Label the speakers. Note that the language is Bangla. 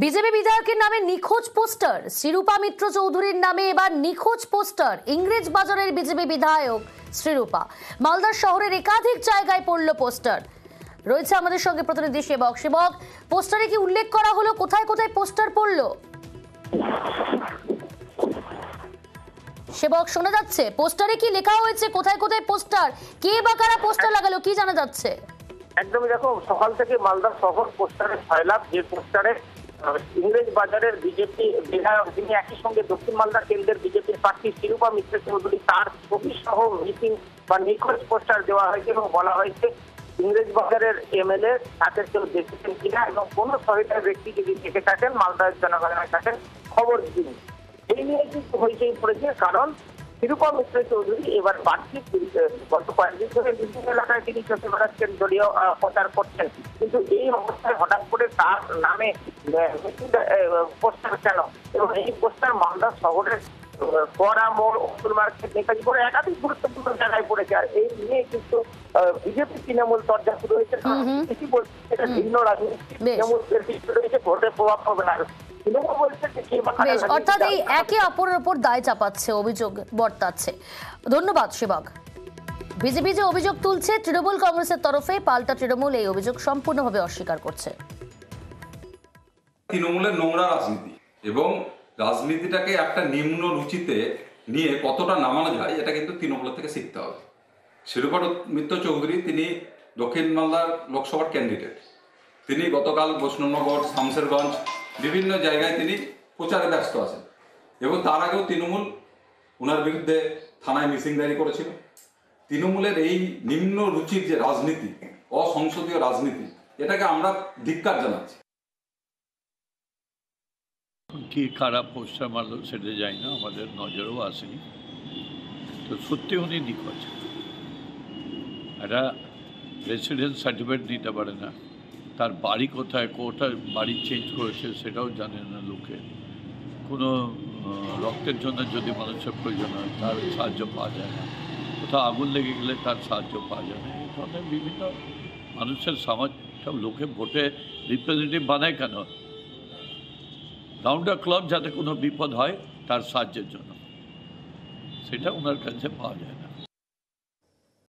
Speaker 1: বিজেপি বিধায়কের নামে নিখোঁজ পোস্টার। শ্রীরূপা মিত্র চৌধুরীর নামে এবার নিখোঁজ পোস্টার। ইংরেজ বাজারের বিজেপি বিধায়ক শ্রীরূপা। মালদার শহরের একাধিক জায়গায় পড়ল পোস্টার। রয়েছে আমাদের সঙ্গে প্রতিনিধি সেবক। সেবক, পোস্টারে কি উল্লেখ করা হলো কোথায় কোথায় পোস্টার পড়লো? সেবক, শোনা যাচ্ছে? পোস্টারে কি লেখা হয়েছে, কোথায় কোথায় পোস্টার, কে বা কারা পোস্টার লাগালো, কি জানা যাচ্ছে?
Speaker 2: একদমই, দেখো, সকাল থেকে মালদা শহর পোস্টারে সয়লাভ। যে পোস্টারে ইংরেজ বাজারের বিজেপি বিধায়ক, যিনি একই সঙ্গে দক্ষিণ মালদা কেন্দ্রের বিজেপির প্রার্থী শ্রীরূপা মিত্র চৌধুরী, তার ছবি সহ মিসিং বা নিখোঁজ পোস্টার দেওয়া হয়েছে এবং বলা হয়েছে ইংরেজ বাজারের এমএলএ তাকে কেউ দেখেছেন কিনা এবং কোন সহায়তার ব্যক্তি যদি দেখে থাকেন মালদার জনগণের কাছে খবর দিন। এই নিয়ে কিন্তু হয়েছেই পড়েছে, কারণ শ্রীরূপা মিত্র চৌধুরী এবার প্রার্থী। গত কয়েকদিন ধরে বিভিন্ন এলাকায় তিনি চলতে বেড়াচ্ছেন, দলীয় প্রচার করছেন, কিন্তু এই অবস্থায় হঠাৎ করে তার নামে পোস্টার কেন? এবং এই পোস্টার মালদা শহরের পরা মোড়, অতুল মার্কেট, নেতাজি মোড় একাধিক গুরুত্বপূর্ণ জায়গায় পড়েছে। আর এই নিয়ে কিন্তু বিজেপি তৃণমূল চর্চা শুরু হয়েছে। বেশি বলছে এটা ভিন্ন রাজনীতি, তৃণমূলের রয়েছে, ভোটে প্রভাব পড়বে না।
Speaker 1: অর্থাৎ এই একে অপরের উপর দায় চাপাচ্ছে, অভিযোগ বর্তাচ্ছে। ধন্যবাদ সেবক। বিজেপি যে অভিযোগ তুলছে তৃণমূল কংগ্রেসের তরফে, পাল্টা তৃণমূল এই অভিযোগ সম্পূর্ণভাবে অস্বীকার করছে।
Speaker 3: তৃণমূলের নোংরা রাজনীতি এবং রাজনীতিটাকে একটা নিম্ন রুচিতে নিয়ে কতটা নামানো যায় এটা কিন্তু তৃণমূলের থেকে শিখতে হবে। শ্রীরূপা মিত্র চৌধুরী তিনি দক্ষিণ মালদার লোকসভার ক্যান্ডিডেট। তিনি গতকাল বৈষ্ণবনগর, শামসেরগঞ্জ বিভিন্ন জায়গায় তিনি প্রচারে ব্যস্ত আছেন এবং তার আগেও তৃণমূল ওনার বিরুদ্ধে থানায় মিসিং ডায়েরি করেছিল। তৃণমূলের এই নিম্ন রুচির যে রাজনীতি, অসংসদীয় রাজনীতি, এটাকে আমরা ধিক্কার জানাচ্ছি।
Speaker 4: কি খারাপ পোস্টার মারলো সেটা যাই না, আমাদের নজরেও আসেনি। তো সত্যি উনি নিখোঁজ। একটা রেসিডেন্স সার্টিফিকেট দিতে পারে না, তার বাড়ি কোথায়, কোথায় বাড়ি চেঞ্জ করেছে সেটাও জানে না লোকে। কোনো রক্তের জন্য যদি মানুষের প্রয়োজন হয় তার সাহায্য পাওয়া যায় না, কোথাও আগুন লেগে গেলে তার সাহায্য পাওয়া যায় না। এই ধরনের বিভিন্ন মানুষের সমাজ সব লোকে ভোটে রিপ্রেজেন্টেটিভ বানায় কেন? রাউন্ড দ্য ক্লক যাতে কোনো বিপদ হয় তার সাহায্যের জন্য, সেটা ওনার কাছে পাওয়া যায় না।